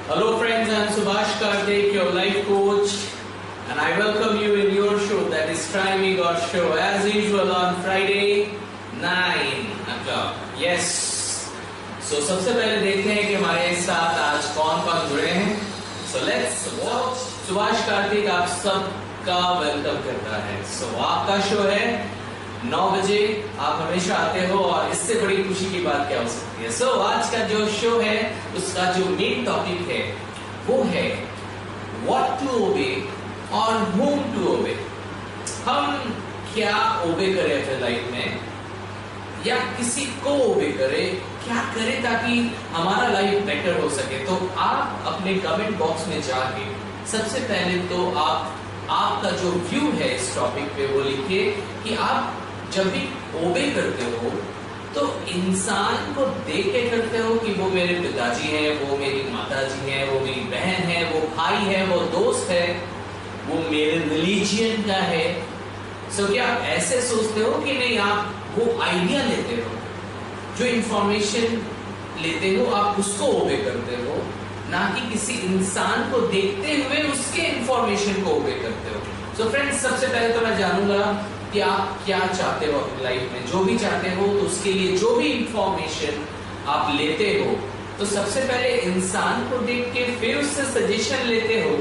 Hello friends, I am Subhash Karthik, your life coach, and I welcome you in your show, that is Try Me God Show, as usual on Friday 9 o'clock. Yes. So सबसे पहले देखते हैं कि हमारे साथ आज कौन कौन जुड़े हैं. So let's watch. Subhash Kartik आप सबका वेलकम करता है. So आपका शो है 9 बजे, आप हमेशा आते हो और इससे बड़ी खुशी की बात क्या हो सकती है. सो आज का जो शो है उसका जो मेन टॉपिक है वो है व्हाट टू ओबे और whom टू ओबे. हम क्या ओबे करें अपने लाइफ में या किसी को ओबे करें, क्या करें ताकि हमारा लाइफ बेटर हो सके. तो आप अपने कमेंट बॉक्स में जाके सबसे पहले तो आपका जो व्यू है इस टॉपिक पे वो लिखिए कि आप जब भी ओबे करते हो तो इंसान को देख के करते हो कि वो मेरे पिताजी हैं, वो मेरी माताजी हैं, वो मेरी बहन है, वो भाई है, वो दोस्त है, वो मेरे रिलीजियन का है. सो क्या आप ऐसे सोचते हो कि नहीं, आप वो आइडिया लेते हो, जो इंफॉर्मेशन लेते हो आप उसको ओबे करते हो, ना कि किसी इंसान को देखते हुए उसके इंफॉर्मेशन को ओबे करते हो. सो फ्रेंड्स, सबसे पहले तो मैं जानूंगा कि आप क्या चाहते हो अपनी लाइफ में. जो भी चाहते हो तो उसके लिए जो भी इंफॉर्मेशन आप लेते हो तो सबसे पहले इंसान को देख के फिर उससे सजेशन लेते हो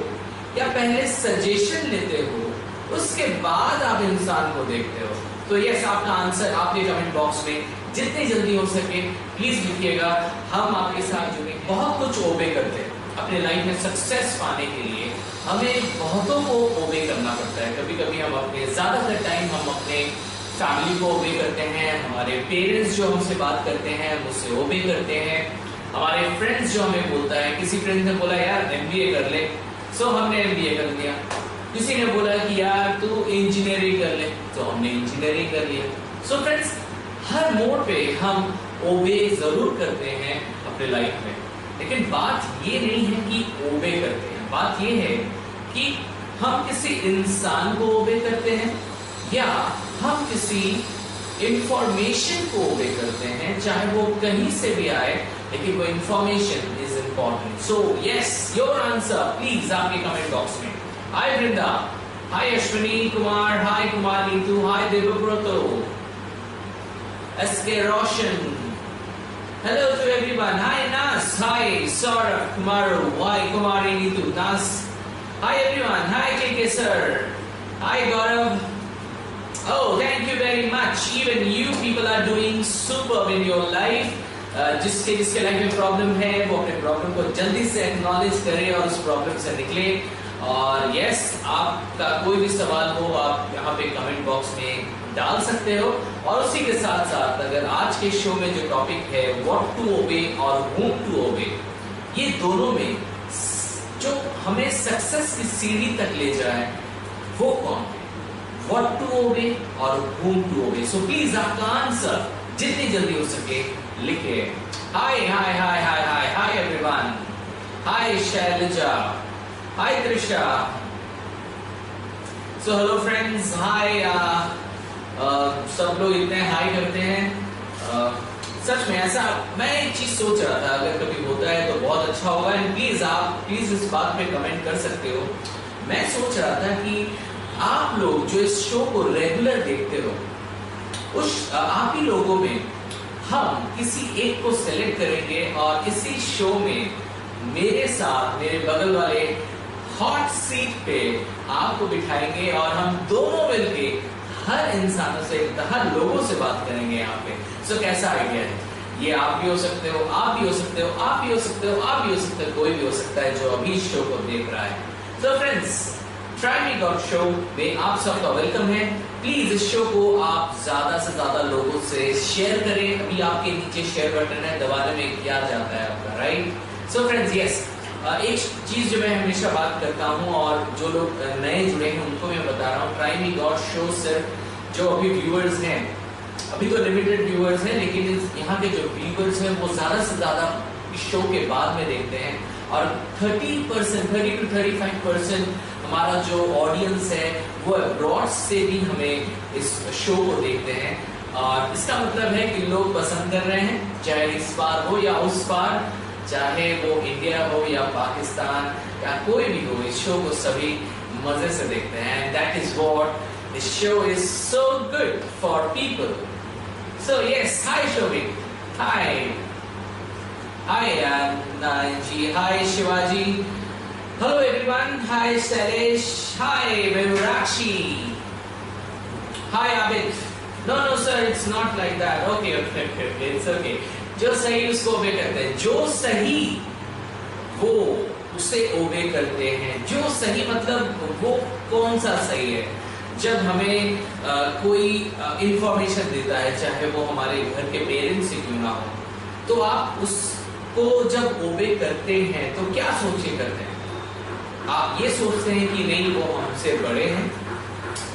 या पहले सजेशन लेते हो उसके बाद आप इंसान को देखते हो. तो यस, आपका आंसर आपके कमेंट बॉक्स में जितनी जल्दी हो सके प्लीज लिखिएगा. हम आपके साथ जुड़े. बहुत कुछ ओबे करते हैं अपने लाइफ में सक्सेस पाने के लिए. हमें बहुतों को ओबे करना पड़ता है. कभी कभी हम अपने ज्यादातर टाइम हम अपने फैमिली को ओबे करते हैं, हमारे पेरेंट्स जो हमसे बात करते हैं उससे ओबे करते हैं, हमारे फ्रेंड्स जो हमें बोलता है. किसी फ्रेंड ने बोला यार MBA कर ले, सो हमने MBA कर लिया. किसी ने बोला कि यार तू इंजीनियरिंग कर ले, तो हमने इंजीनियरिंग कर लिया. सो फ्रेंड्स, हर मोड़ पे हम ओबे जरूर करते हैं अपने लाइफ में, लेकिन बात ये नहीं है कि ओबे करते हैं. बात ये है कि हम किसी इंसान को ओबे करते हैं या हम किसी इंफॉर्मेशन को ओबे करते हैं, चाहे वो कहीं से भी आए, लेकिन वो information is important. So yes, your answer please आपके कमेंट बॉक्स में. हाय वृंदा, हाय अश्विनी कुमार, हाय कुमार नीतू, हाय देवव्रतो, SK Roshan, hello to everyone. Hi Nas, hi Saurabh, Kumaru, hi Kumari Neetu, Nas, hi everyone, hi KK sir, hi Gaurav. Oh, thank you very much. Even you people are doing superb in your life. जिसके life में problem है वो अपने problem को जल्दी से acknowledge करे और उस प्रॉब्लम से निकले. और यस, आपका कोई भी सवाल हो आप यहाँ पे कमेंट बॉक्स में डाल सकते हो. और उसी के साथ साथ अगर आज के शो में जो टॉपिक है व्हाट टू ओबे और whom टू ओबे, ये दोनों में जो हमें सक्सेस की सीढ़ी तक ले जाए वो कौन है, व्हाट टू ओबे और whom to obey. So please आपका आंसर जितनी जल्दी हो सके लिखे. हाय हाय हाय हाय हाय हाय एवरीवन, हाय शैलजा, हाय त्रिशा. सो हेलो फ्रेंड्स, हाय. सब लोग इतने हाई करते हैं. सच में ऐसा मैं एक चीज सोच रहा था, अगर कभी होता है तो बहुत अच्छा होगा. एंड प्लीज आप प्लीज इस बात पे कमेंट कर सकते हो. मैं सोच रहा था कि आप लोग जो इस शो को रेगुलर देखते हो, उस आप ही लोगों में हम किसी एक को सेलेक्ट करेंगे और इसी शो में मेरे साथ मेरे बगल वाले हॉट सीट पे आपको बिठाएंगे और हम दोनों मिलके हर इंसानों से, हर लोगों से बात करेंगे यहाँ पे. सो कैसा आइडिया है ये? आप भी हो सकते हो, आप भी हो सकते हो, आप भी हो सकते हो, आप भी हो सकते हो, कोई भी हो सकता है जो अभी इस शो को देख रहा है. So friends, try me God show में आप सबका वेलकम है. प्लीज इस शो को आप ज्यादा से ज्यादा लोगों से शेयर करें. अभी आपके नीचे शेयर बटन है, दबाने में क्या जाता है आपका, राइट? सो फ्रेंड्स, यस, एक चीज जो मैं हमेशा बात करता हूँ और जो लोग नए जुड़े हैं उनको मैं बता रहा हूँ, ट्राई मी गॉड शो सिर्फ जो अभी व्यूअर्स हैं, अभी तो लिमिटेड व्यूअर्स हैं, लेकिन यहाँ के जो व्यूअर्स हैं वो ज्यादा से ज्यादा इस शो के बाद में देखते हैं. और 30% 30 to 35% हमारा जो ऑडियंस है वो अब्रॉड से भी हमें इस शो को देखते हैं. और इसका मतलब है कि लोग पसंद कर रहे हैं, चाहे इस बार हो या उस बार. चाहे वो इंडिया हो या पाकिस्तान या कोई भी हो, इस शो को सभी मजे से देखते हैं, and that is what this show is so good for people. So yes, hi Shobik, hi Ji, hi Shivaji, hello everyone, hi Salesh, hi Vivrakshi, hi Abid. No sir, it's not like that. Okay, it's okay. जो सही उसको ओबे करते हैं, जो सही वो उसे ओबे करते हैं। जो सही मतलब वो कौन सा सही है? जब हमें कोई इंफॉर्मेशन देता है, चाहे वो हमारे घर के पेरेंट्स से क्यों ना हो, तो आप उसको जब ओबे करते हैं तो क्या सोच के करते हैं? आप ये सोचते हैं कि नहीं, वो हमसे बड़े हैं,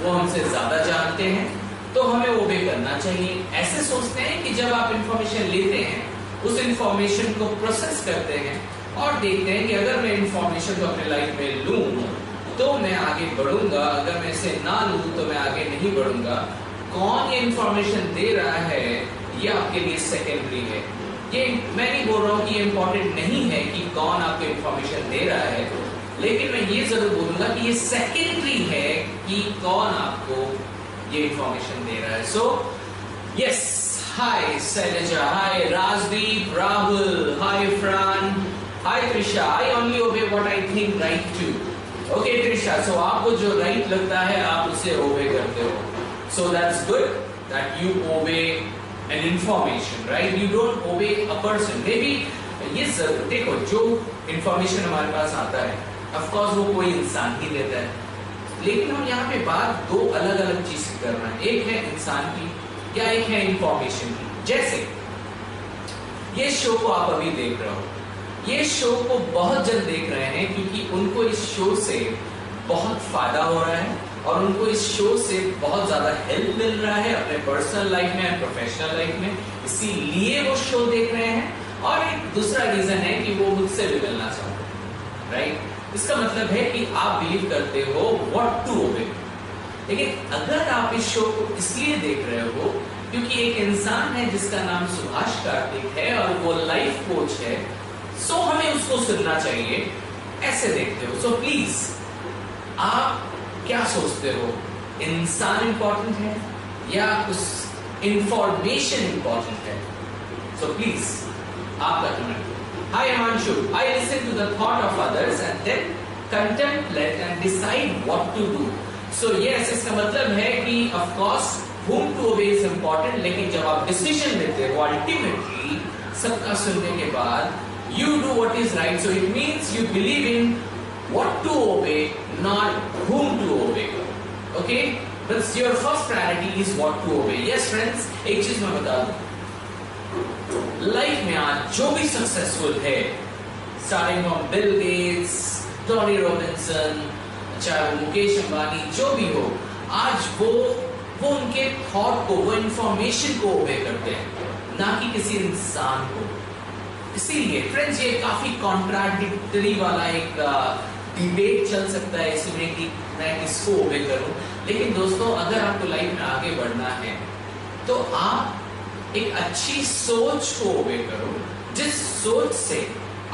वो हमसे ज्यादा जानते हैं, तो हमें ओबे करना चाहिए। ऐसे सोचते हैं कि जब आप इंफॉर्मेशन लेते हैं, उस इंफॉर्मेशन को प्रोसेस करते हैं और देखते हैं कि अगर मैं इंफॉर्मेशन को अपने लाइफ में लूं तो मैं आगे बढ़ूंगा, अगर मैं इसे ना लूं तो मैं आगे नहीं बढ़ूंगा। कौन ये इंफॉर्मेशन दे रहा है ये आपके लिए सेकेंडरी है। ये मैं नहीं बोल रहा हूं कि ये इंपॉर्टेंट नहीं है कि कौन आपको इंफॉर्मेशन दे रहा है, लेकिन मैं ये जरूर बोलूंगा कि ये सेकेंडरी है कि कौन आपको ये इंफॉर्मेशन दे रहा है। So yes, hi Shailaja, hi Rajdeep, Rahul, hi Fran, hi Trisha. I only obey what I think right to. Okay Trisha, so आपको जो राइट लगता है आप उसे ओबे करते हो। So that's good that you obey an information, right? You don't obey a person. May be ये जरूर देखो, जो इंफॉर्मेशन हमारे पास आता है ऑफ कोर्स वो कोई इंसान ही देता है, लेकिन हम यहाँ पे बात दो अलग अलग चीज की कर रहे हैं। एक है इंसान की या एक है इंफॉर्मेशन की। जैसे ये शो को आप अभी देख रहे हो, ये शो को बहुत जन देख रहे हैं क्योंकि उनको इस शो से बहुत फायदा हो रहा है और उनको इस शो से बहुत ज्यादा हेल्प मिल रहा है अपने पर्सनल लाइफ में, प्रोफेशनल लाइफ में, इसीलिए वो शो देख रहे हैं। और एक दूसरा रीजन है कि वो मुझसे भी मिलना चाहते हैं, राइट? इसका मतलब है कि आप बिलीव करते हो व्हाट टू ओबे। लेकिन अगर आप इस शो को इसलिए देख रहे हो क्योंकि एक इंसान है जिसका नाम सुभाष कार्तिक है और वो लाइफ कोच है, सो हमें उसको सुनना चाहिए, ऐसे देखते हो। सो प्लीज, आप क्या सोचते हो? इंसान इंपॉर्टेंट है या उस इंफॉर्मेशन इंपॉर्टेंट है? सो प्लीज आपका comment. Hi Amanshu, I listen to the thought of others and then contemplate and decide what to do. So yes, इसका मतलब है कि of course whom to obey is important, लेकिन जब आप decision लेते हो ultimately सबका सुनने के बाद you do what is right. So it means you believe in what to obey, not whom to obey. Okay? But your first priority is what to obey. Yes friends, एक चीज मैं बता दूं, लाइफ में आज जो भी सक्सेसफुल है, starting from Bill Gates, Tony Robinson, चाहे वो मुकेश अंबानी, जो भी हो, आज वो उनके थॉट को, वो इंफॉर्मेशन को ओबे करते हैं, ना कि किसी इंसान को। इसीलिए फ्रेंड्स, ये काफी कॉन्ट्राडिक्टरी वाला एक डिबेट चल सकता है इसमें कि मैं किसको ओबे करूं। लेकिन दोस्तों, अगर आपको लाइफ में आगे बढ़ना है तो आप एक अच्छी सोच को ओबे करो, जिस सोच से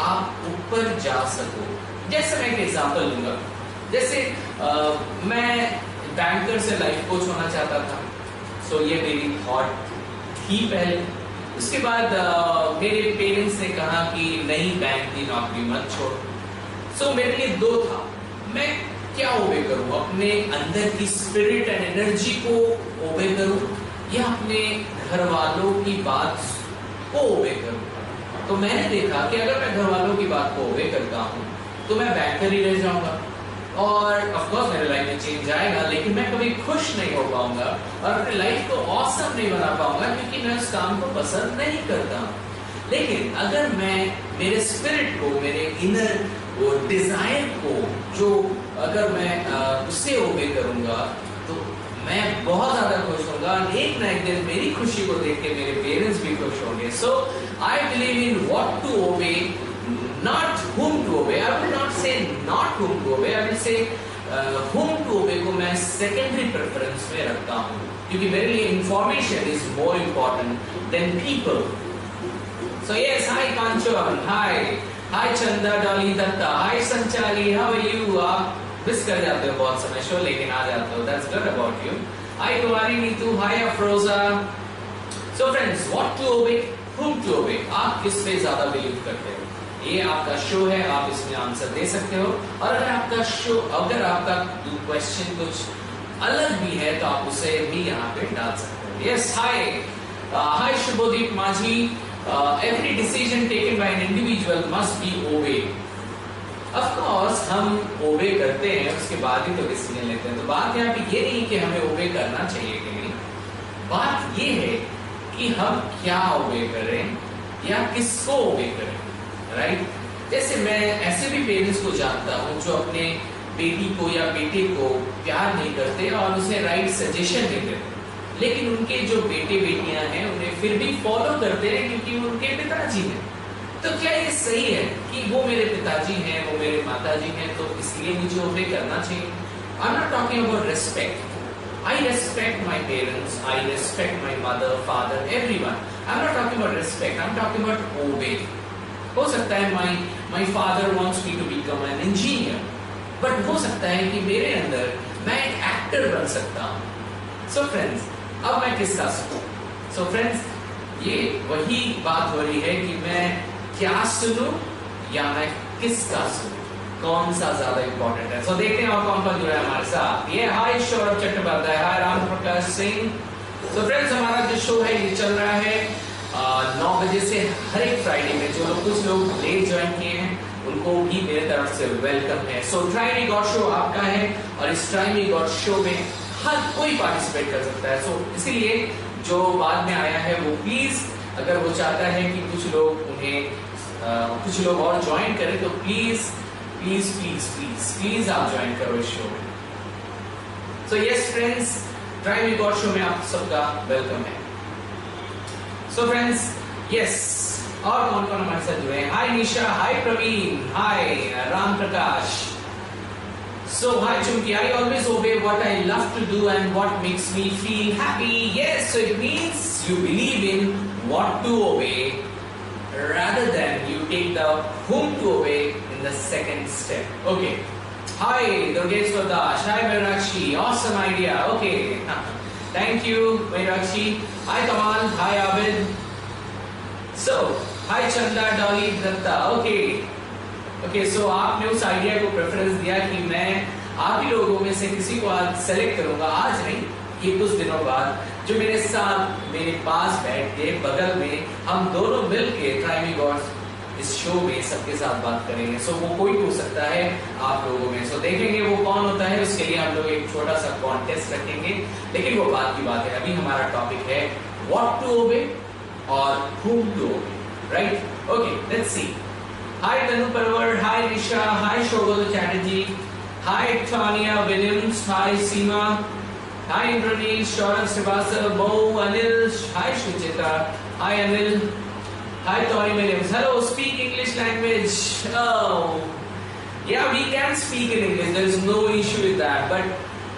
आप ऊपर जा सको। जैसे मैं एक एग्जांपल लूंगा, जैसे मैं बैंकर से लाइफ कोच होना चाहता था, सो ये मेरी थॉट थी पहले। उसके बाद मेरे पेरेंट्स ने कहा कि नहीं, बैंक की नौकरी मत छोड़। सो मेरे लिए दो था, मैं क्या ओबे करूं? अपने अंदर की स्पिरिट एंड एनर्जी को ओबे करूं या अपने घर वालों की बात को ओबे करूं? तो मैंने देखा कि अगर मैं घर वालों की बात को ओबे करता हूं तो मैं बैंकर ही रह जाऊंगा और ऑफ कोर्स मेरे लाइफ में चेंज आएगा, लेकिन मैं कभी खुश नहीं हो पाऊंगा और अपनी लाइफ को ऑसम नहीं बना पाऊंगा क्योंकि मैं उस काम को पसंद नहीं करता। लेकिन अगर मैं मेरे स्पिरिट को, मेरे इनर वो डिजायर को, जो अगर मैं उससे ओबे करूंगा तो मैं बहुत ज्यादा खुश होगा। एक ना एक दिन मेरी खुशी को देख के मेरे पेरेंट्स भी खुश होंगे। So I believe in what to obey, not whom to obey. I will not say not whom to obey. I will say whom to obey को मैं secondary preference में रखता हूँ, क्योंकि मेरे लिए information is more important than people. So yes, hi Kanchan, hi Chanda Dolly Datta, hi Sanchali, how are you? आप miss कर जाते हो बहुत समय शो, लेकिन आ जाते हो. That's good about you. Hi Kumari Neetu, hi Afroza. So friends, what to obey, whom to obey? आप किस पे ज्यादा बिलीव करते हो? ये आपका शो है, आप इसमें आंसर दे सकते हो. और अगर आपका क्वेश्चन कुछ अलग भी है तो आप उसे भी यहाँ पे डाल सकते हो. Yes, hi Shubhodip Maji. Every decision taken by an individual must be obeyed. Of course, हम obey करते हैं, उसके बाद ही तो डिसीजन लेते हैं. तो बात यहाँ पे ये नहीं कि हमें obey करना चाहिए कि नहीं. बात ये है कि हम क्या obey करें या किसको obey करें, राइट? जैसे मैं ऐसे भी पेरेंट्स को जानता हूँ जो अपने बेटी को या बेटे को प्यार नहीं करते और उसे राइट सजेशन नहीं देते, लेकिन उनके जो बेटे बेटियां हैं उन्हें फिर भी फॉलो करते हैं क्योंकि वो उनके पिताजी हैं. तो क्या ये सही है कि वो मेरे पिताजी हैं, वो मेरे माताजी हैं, तो इसलिए मुझे ओबे करना चाहिए? I am not talking about respect. I respect my parents, I respect my mother, father, everyone. I am not talking about respect, I am talking about obey. हो सकता है my father wants me to become an engineer, but हो सकता है कि मेरे अंदर मैं एक एक्टर बन सकता हूँ. सो फ्रेंड्स, अब मैं किसका सुनूं? सो फ्रेंड्स, ये वही बात हो रही है कि मैं क्या सुनूं या मैं किसका सुनूं, कौन सा ज्यादा इंपॉर्टेंट है. सो देखते हैं और कौन जुड़ा है हमारे साथ. ये हाय सौरभ चट्टोपाध्याय, हाय राम प्रकाश सिंह. तो फ्रेंड्स, हमारा जो शो है ये चल रहा है 9 बजे से हर एक फ्राइडे में. जो लोग कुछ लोग लेट ज्वाइन किए हैं उनको भी मेरे तरफ से वेलकम है. So try me God show आपका है और इस ट्राई मी गॉड शो में हर कोई पार्टिसिपेट कर सकता है. सो इसीलिए जो बाद में आया है वो प्लीज, अगर वो चाहता है कि कुछ लोग और ज्वाइन करें तो please please please please please आप ज्वाइन करो इस शो में. So yes friends, try me God show में आप सबका वेलकम है. सो फ्रेंड्स, यस, और कौन कौन हमारे साथ जुड़े हैं? हाय निशा, हाय प्रवीण, हाय Ram Prakash. So hi Chunki, I always obey what I love to do and what makes me feel happy. Yes, so it means you believe in what to obey rather than you take the whom to obey in the second step. Okay. Hi Durgesh Pradash, hi Meenakshi, awesome idea. Okay. Thank you Meenakshi. Hi Kamal, hi Abid. So, hi Chanda Dolly Datta. Okay. Okay, so आपने उस idea को preference दिया कि मैं आप ही लोगों में से किसी को आज सेलेक्ट करूंगा, आज नहीं, ये कुछ दिनों बाद, जो मेरे साथ मेरे पास बैठ के बगल में हम दोनों मिलके ट्राई मी गॉड इस शो में सबके साथ बात करेंगे. सो वो कोई हो सकता है आप लोगों में. सो देखेंगे वो कौन होता है. उसके लिए हम लोग एक छोटा सा कॉन्टेस्ट रखेंगे, लेकिन वो बात की बात है. अभी हमारा टॉपिक है व्हाट टू ओबे और whom to obey, right? Okay, let's see. Hi Tanu Parwar, hi Nisha, hi Shobhata Chatterjee, hi Tanya Williams, hi Seema, hi Indranesh, Saurabh Srivastava, Mo, Anil, hi Shruchita, hi Anil, hi Tony Williams. Hello, speak English language. Oh, yeah, we can speak in English. There is no issue with that. But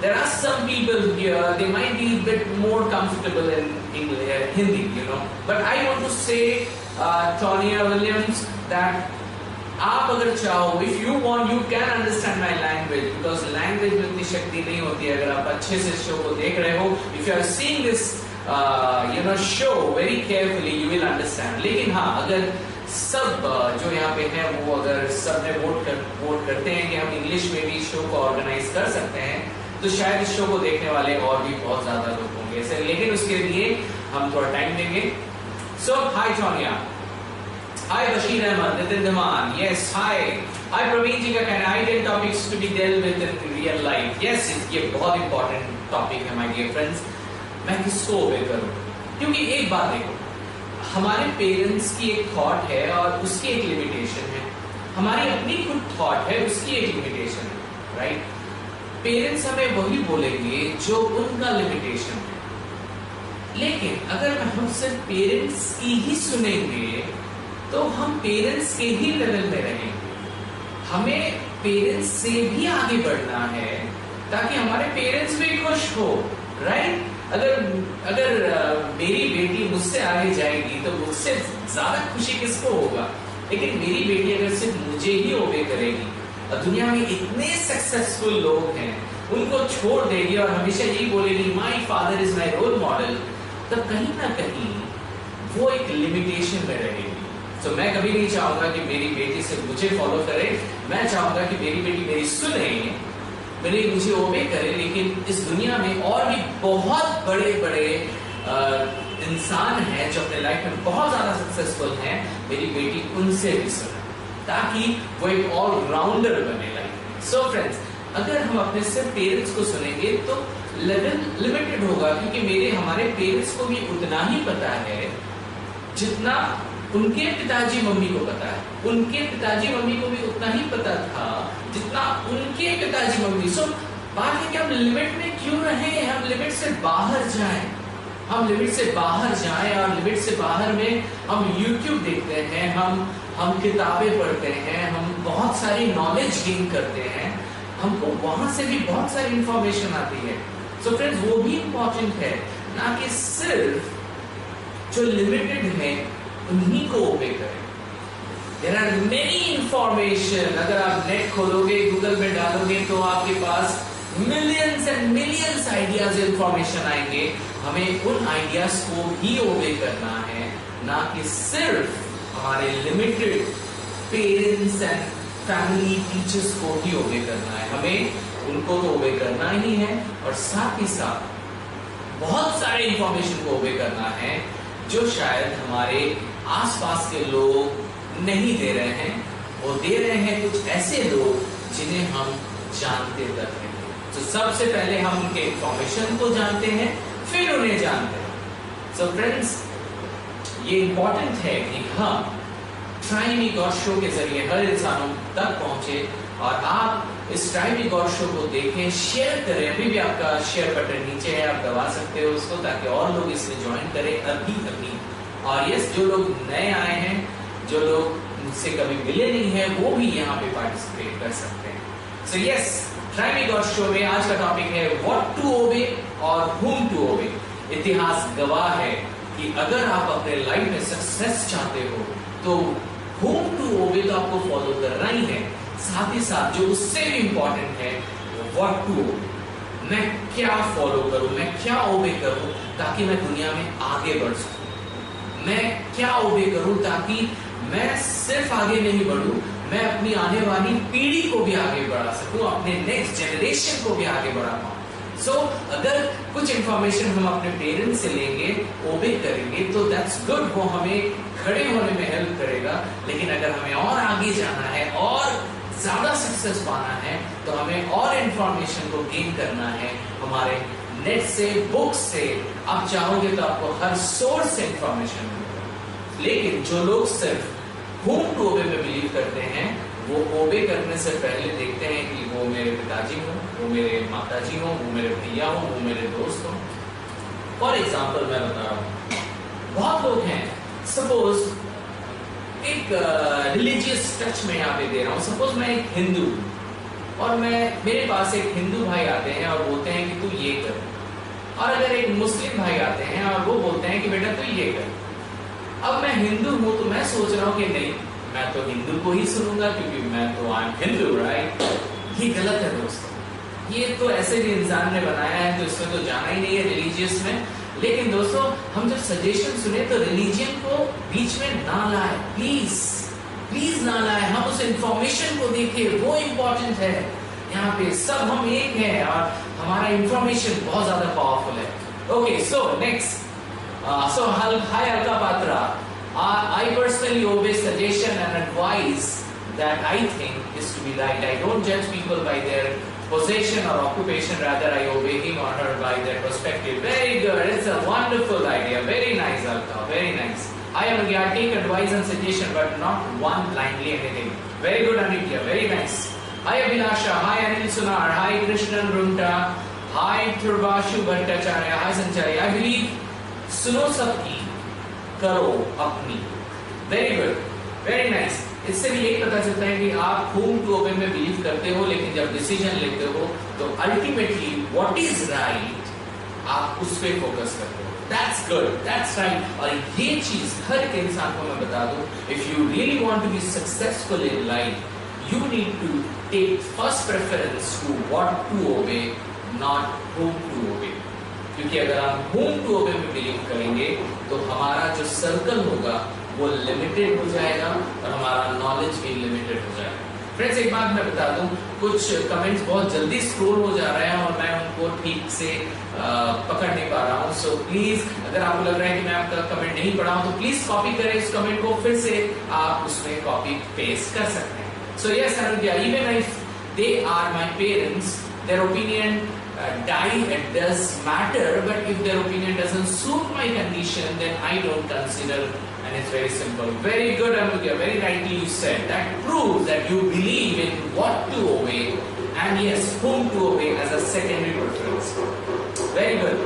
there are some people here, they might be a bit more comfortable in English, Hindi, you know. But I want to say, Tanya Williams, that आप अगर चाहो, if you want, you can understand my language, because language में इतनी शक्ति नहीं होती है. अगर आप अच्छे से शो को देख रहे हो, if you are seeing this show very carefully, you will understand. लेकिन हाँ, अगर सब जो यहाँ पे है वो अगर सब ने वोट करते हैं कि हम इंग्लिश में भी शो को ऑर्गेनाइज कर सकते हैं, तो शायद इस शो को देखने वाले और भी बहुत ज्यादा लोग होंगे. लेकिन उसके लिए हम थोड़ा टाइम देंगे. सो हाय Tonya, hi Bashir Ahmed, Nitin Dhaman, yes, hi Praveen ji का कहना है ideal topics to be dealt with in real life. Yes, ये बहुत important topic है my dear friends. मैं किसको obey करूँ? क्योंकि एक बात देखो, हमारे पेरेंट्स की एक थॉट है और उसकी एक लिमिटेशन है, हमारी अपनी खुद थॉट है, उसकी एक लिमिटेशन है, राइट? पेरेंट्स हमें वही बोलेंगे जो उनका लिमिटेशन है. लेकिन अगर हम सिर्फ पेरेंट्स की ही सुनेंगे तो हम पेरेंट्स के ही लेवल में रहेंगे. हमें पेरेंट्स से भी आगे बढ़ना है ताकि हमारे पेरेंट्स भी खुश हो, राइट? अगर मेरी बेटी मुझसे आगे जाएगी तो मुझसे ज्यादा खुशी किसको होगा? लेकिन मेरी बेटी अगर सिर्फ मुझे ही ओबे करेगी और दुनिया में इतने सक्सेसफुल लोग हैं उनको छोड़ देगी और हमेशा यही बोलेगी my father is my role model, तब कहीं ना कहीं वो एक लिमिटेशन में रहेगी। तो मैं कभी नहीं चाहूंगा कि मेरी बेटी सिर्फ मुझे फॉलो करे, मैं चाहूंगा कि मेरी बेटी मेरी सुने, मुझे ओबे करे। लेकिन इस दुनिया में और भी बहुत बड़े बड़े इंसान हैं जो अपने लाइफ में बहुत ज्यादा सक्सेसफुल हैं, मेरी बेटी उनसे भी सुने ताकि वो एक ऑलराउंडर बने लाइफ में। सो फ्रेंड्स, अगर हम अपने सिर्फ पेरेंट्स को सुनेंगे तो लेवल लिमिटेड होगा, क्योंकि हमारे पेरेंट्स को भी उतना ही पता है जितना उनके पिताजी मम्मी को पता है, उनके पिताजी मम्मी को भी उतना ही पता था जितना उनके पिताजी मम्मी। सो बात है कि हम लिमिट में क्यों रहें, हम लिमिट से बाहर जाएं, हम लिमिट से बाहर जाएं। और लिमिट से बाहर में हम YouTube देखते हैं, हम किताबें पढ़ते हैं, हम बहुत सारी नॉलेज गेन करते हैं, हमको वहां से भी बहुत सारी इंफॉर्मेशन आती है। सो फ्रेंड्स, वो भी इंपॉर्टेंट है, ना कि सिर्फ जो लिमिटेड है उन्हीं को ओबे करें। There are many information, अगर आप नेट खोलोगे, गूगल में डालोगे तो आपके पास millions and millions ideas information आएंगे। हमें उन आइडियाज को भी ओबे करना है, ना कि सिर्फ हमारे limited parents and family teachers को ही ओबे करना है। हमें उनको तो ओबे करना ही है और साथ ही साथ बहुत सारे इंफॉर्मेशन को ओबे करना है जो शायद हमारे आसपास के लोग नहीं दे रहे हैं, वो दे रहे हैं कुछ ऐसे लोग जिन्हें हम जानते तक नहीं। तो सबसे पहले हम उनके इंफॉर्मेशन को जानते हैं, फिर उन्हें जानते हैं। सो फ्रेंड्स, ये इंपॉर्टेंट है कि हम ट्राई मी गॉड शो के जरिए हर इंसानों तक पहुंचे और आप इस ट्राई मी गॉड शो को देखें, शेयर करें। अभी भी आपका शेयर बटन नीचे है, आप दबा सकते हो उसको ताकि और लोग इसमें ज्वाइन करें अभी। और यस, जो लोग नए आए हैं, जो लोग मुझसे कभी मिले नहीं है, वो भी यहाँ पे पार्टिसिपेट कर सकते हैं। So yes, try me God show में आज का टॉपिक है व्हाट टू ओबे और whom टू ओबे। इतिहास गवाह है कि अगर आप अपने लाइफ में सक्सेस चाहते हो तो whom टू ओबे तो आपको फॉलो करना ही है, साथ ही साथ जो उससे भी इंपॉर्टेंट है व्हाट टू ओबे। मैं क्या फॉलो करूं, मैं क्या ओबे करूं ताकि मैं दुनिया में आगे बढ़ सकूं। मैं क्या ओबे करूं ताकि मैं सिर्फ आगे नहीं बढ़ूं, मैं अपनी आने वाली पीढ़ी को भी आगे बढ़ा सकूं, अपने नेक्स्ट जनरेशन को भी आगे बढ़ा पाऊं। सो अगर कुछ इंफॉर्मेशन हम अपने पेरेंट्स से लेंगे, ओबे करेंगे तो दैट्स गुड, वो हमें खड़े होने में हेल्प करेगा। लेकिन अगर हमें और आगे जाना है और ज्यादा सक्सेस पाना है तो हमें और इंफॉर्मेशन को गेन करना है, हमारे नेट से, बुक से। आप चाहोगे तो आपको हर सोर्स से इंफॉर्मेशन मिलेगा। लेकिन जो लोग सिर्फ whom टू ओबे में बिलीव करते हैं, वो ओबे करने से पहले देखते हैं कि वो मेरे पिताजी हो, वो मेरे माताजी हो, वो मेरे भैया हो, वो मेरे दोस्त हो। फॉर एग्जाम्पल मैं बता रहा हूँ, बहुत लोग हैं, सपोज एक रिलीजियस टच में यहाँ पे दे रहा हूँ। सपोज मैं एक हिंदू और मेरे पास एक हिंदू भाई आते हैं और बोलते हैं कि तू ये कर, और अगर एक मुस्लिम भाई आते हैं और वो बोलते हैं कि बेटा तू ये कर। अब मैं हिंदू हूं तो मैं सोच रहा हूं कि नहीं, मैं तो हिंदू को ही सुनूंगा क्योंकि मैं तो आई एम हिंदू, राइट? ये गलत है दोस्तों, ये तो ऐसे भी इंसान ने बनाया है तो इसमें तो जाना ही नहीं है रिलीजियस में। लेकिन दोस्तों, हम जब सजेशन सुने तो रिलीजियन को बीच में ना लाए, प्लीज प्लीज ना लाए। हम उस इंफॉर्मेशन को देखें, वो इंपॉर्टेंट है। यहाँ पे सब हम एक हैं और हमारा इंफॉर्मेशन बहुत ज्यादा पावरफुल है। Okay, so next, hi Alka Patra. I personally obey suggestion and advice that I think is to be right. I don't judge people by their possession or occupation, rather I obey him or her by their perspective. Very good, it's a wonderful idea. Very nice Alka, very nice. I take advice and suggestion but not one blindly anything. Very good Anitya, very nice. Hi Abhilasha, hi Anil Sunar, hi Krishnan Runta, hi Turbashu Bhattacharya, hi Sanchari. I believe सुनो सबकी, करो अपनी। Very good, very nice. इससे भी यही पता चलता है कि आप whom टू ओबे में बिलीव करते हो, लेकिन जब डिसीजन लेते हो तो अल्टीमेटली व्हाट इज राइट आप उस पे फोकस करते हो। That's good, that's right। और ये चीज हर एक इंसान को मैं बता दूं, if you really want to be successful in life, you need to take first preference to what to obey, not whom to obey। क्योंकि अगर हम whom to obey में बिलीव करेंगे तो हमारा जो सर्कल होगा वो लिमिटेड हो जाएगा और हमारा नॉलेज भी लिमिटेड हो जाएगा। फ्रेंड्स, एक बात मैं बता दूं, कुछ कमेंट्स बहुत जल्दी स्क्रॉल हो जा रहे हैं और मैं उनको ठीक से पकड़ नहीं पा रहा हूं। सो प्लीज, अगर आपको लग रहा है कि मैं आपका कमेंट नहीं पढ़ा हूं तो प्लीज कॉपी करें इस कमेंट को, फिर से आप उसमें कॉपी पेस्ट कर सकते हैं। So yes Anugya, even if they are my parents, their opinion it does matter, but if their opinion doesn't suit my condition, then I don't consider, and it's very simple. Very good, Anuja, very rightly you said. That proves that you believe in what to obey, and yes, whom to obey as a secondary preference. Very good.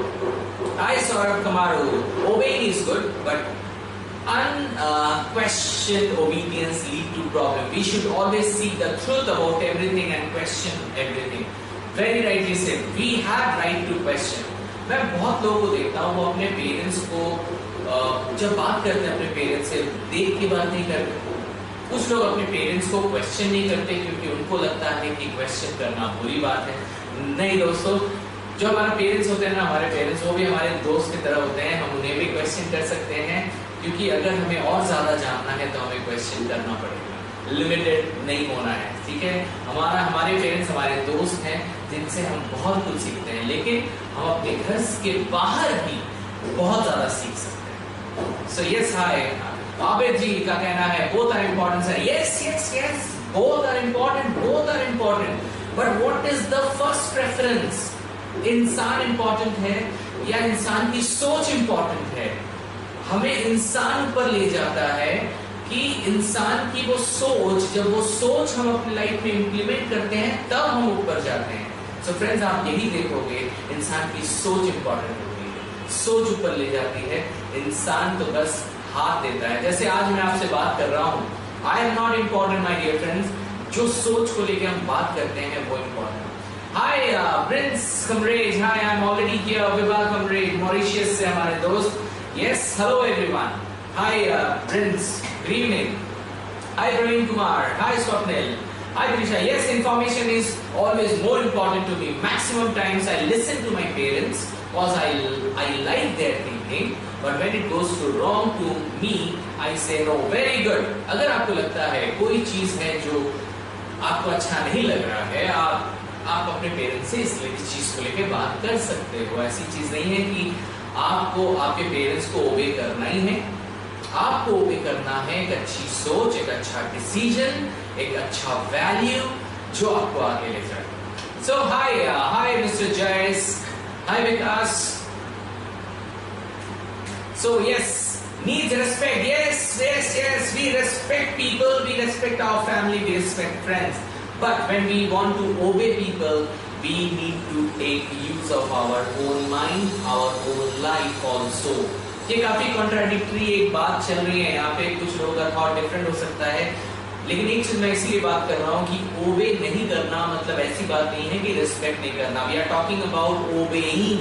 I Saurabh Kamaru, obeying is good, but unquestioned obedience lead to problem. We should always seek the truth about everything and question everything. Very rightly said. We have right to question. मैं बहुत लोगों को देखता हूँ, वो अपने parents को जब बात करते हैं अपने पेरेंट्स से देख के बात नहीं करते। कुछ लोग अपने पेरेंट्स को क्वेश्चन नहीं करते क्योंकि उनको लगता है कि क्वेश्चन करना बुरी बात है। नहीं दोस्तों, जो हमारे पेरेंट्स होते हैं ना, हमारे पेरेंट्स वो भी हमारे दोस्त की तरह होते हैं। हम उन्हें भी क्वेश्चन कर सकते हैं, क्योंकि अगर हमें और ज्यादा जानना है तो हमें क्वेश्चन करना पड़ेगा, लिमिटेड नहीं होना है। ठीक है, हमारे पेरेंट्स हमारे दोस्त हैं जिनसे हम बहुत कुछ सीखते हैं, लेकिन हम अपने घर के बाहर भी बहुत ज्यादा सीख सकते हैं। सो यस, हाय आबिद जी का कहना है बोथ आर इम्पोर्टेंट है। Yes yes yes, both are important, both are important, but what is the first preference? इंसान इम्पोर्टेंट है या इंसान की सोच इम्पोर्टेंट है? हमें इंसान ऊपर ले जाता है कि इंसान की वो सोच, जब वो सोच हम अपनी लाइफ में इंप्लीमेंट करते हैं तब हम ऊपर जाते हैं। सो फ्रेंड्स, आप यही देखोगे, इंसान की सोच इंपॉर्टेंट होती है, सोच ऊपर ले जाती है। इंसान तो बस हाथ देता है। जैसे आज मैं आपसे बात कर रहा हूँ, I am not important my dear friends, जो सोच को लेकर हम बात करते हैं वो important. Hi Prince comrade, hi I am already here. Vibha comrade Mauritius से हमारे दोस्त। Yes, hello everyone. Hi Prince, good evening. Hi Praveen Kumar. Hi Swapnil. Hi Trisha. Yes, information is always more important to me. Maximum times I listen to my parents because I like their thinking. But when it goes to wrong to me, I say no. Very good. अगर आपको लगता है कोई चीज है जो आपको अच्छा नहीं लग रहा है, आप अपने पेरेंट्स से इस चीज को लेकर बात कर सकते हो। ऐसी चीज नहीं है कि आपको आपके पेरेंट्स को ओबे करना ही है। आपको ओबे करना है एक अच्छी सोच, एक अच्छा डिसीजन, एक अच्छा वैल्यू जो आपको आगे ले जाए। So hi mister Jayas, hi Vikas. So yes, needs respect. Yes yes yes, we respect people, we respect our family, we respect friends, but when we want to obey people, we need to take use of our own mind, our own life also। ये काफी contradictory एक बात चल रही है यहाँ पे, कुछ लोगों का थॉट डिफरेंट हो सकता है, लेकिन एक चीज मैं इसलिए बात कर रहा हूँ कि ओबे नहीं करना मतलब ऐसी बात नहीं है कि रिस्पेक्ट नहीं करना। We are talking about obeying.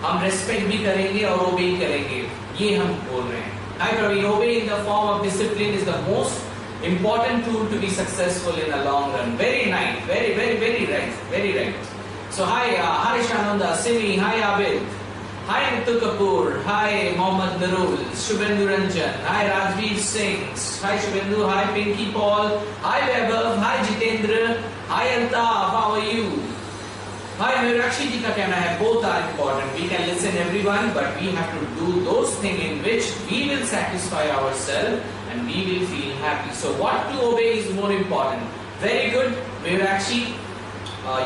हम रिस्पेक्ट भी करेंगे और ओबे करेंगे, ये हम बोल रहे हैं। Hi Praveen, obey in the form of discipline is the most important tool to be successful in the long run. Very nice, very right. So hi Harish Ananda, Simi, hi Abid, hi Nitu Kapoor, hi Mohammad Nurul, Shubhendu Ranjan, hi Rajveer Singh, hi Shubhendu, hi Pinky Paul, hi Vaibhav, hi Jitendra, hi Altaf, how are you? Hi Meenakshi ji का कहना है both are important. We can listen everyone, but we have to do those things in which we will satisfy ourselves and we will feel happy. So what to obey is more important. Very good, Meenakshi.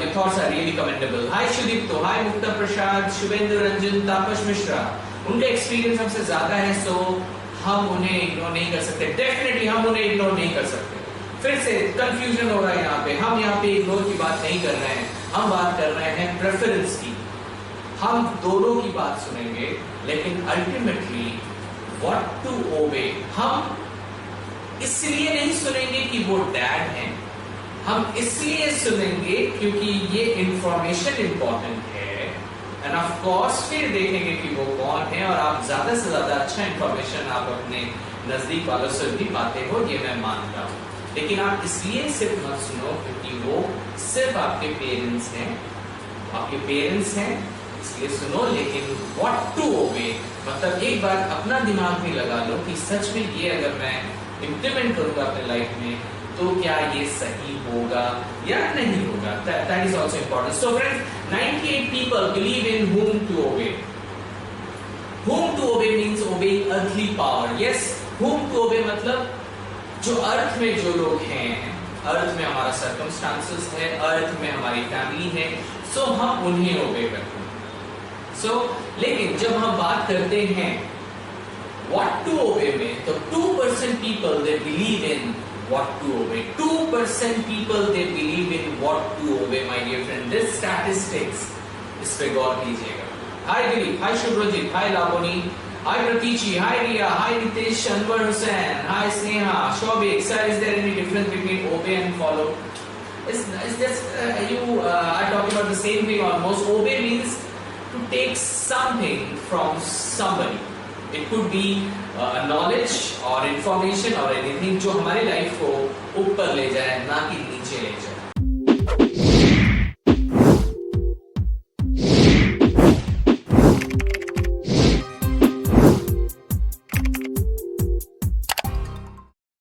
Your thoughts are really commendable. Hi Shudipto, hi Mukta Prasad, Shubhendu Ranjan, Tapash Mishra. उनका experience हमसे ज्यादा है, so हम उन्हें ignore नहीं कर सकते। Definitely हम उन्हें इग्नोर नहीं कर सकते। फिर से कंफ्यूजन हो रहा है यहाँ पे। हम यहाँ पे इग्नोर की बात नहीं कर रहे हैं, हम बात कर रहे हैं प्रेफरेंस की। हम दोनों की बात सुनेंगे, लेकिन अल्टीमेटली व्हाट टू ओबे हम इसलिए नहीं सुनेंगे कि वो डैड हैं, हम इसलिए सुनेंगे क्योंकि ये इंफॉर्मेशन इंपॉर्टेंट है एंड ऑफ कोर्स फिर देखेंगे कि वो कौन है, और आप ज्यादा से ज्यादा अच्छा इंफॉर्मेशन आप अपने नजदीक वालों से भी पाते हो, ये मैं मानता हूँ। लेकिन आप इसलिए सिर्फ मत सुनो क्योंकि वो सिर्फ आपके पेरेंट्स हैं, आपके पेरेंट्स हैं इसलिए सुनो, लेकिन व्हाट टू ओबे मतलब एक बार अपना दिमाग में लगा लो कि सच में ये अगर मैं इम्प्लीमेंट करूंगा अपने लाइफ में तो क्या ये सही होगा या नहीं होगा। That is also important. So friends, 98 people believe in whom to obey. Whom to obey means obeying earthly power. Yes, whom to obey मतलब जो अर्थ में जो लोग हैं, अर्थ में हमारा सर्कमस्टांसेस है, अर्थ में हमारी फैमिली है, सो हम उन्हें ओबे करते हैं। सो लेकिन जब हम बात करते हैं व्हाट टू ओबे में, तो 2% people they believe in what to obey. 2% people they believe in what to obey. My dear friend, this statistics, इस पे गौर कीजिएगा। हाय दिलीप, हाय शुभ्रजीत, हाय Lavani, hi Pratichi, hi Riya, hi Nitesh, Anwar Hussain, hi Sneha, Shobik. Sir, is there any difference between obey and follow? Is this you are talking about the same thing almost? Obey means to take something from somebody. It could be knowledge or information or anything जो हमारे life को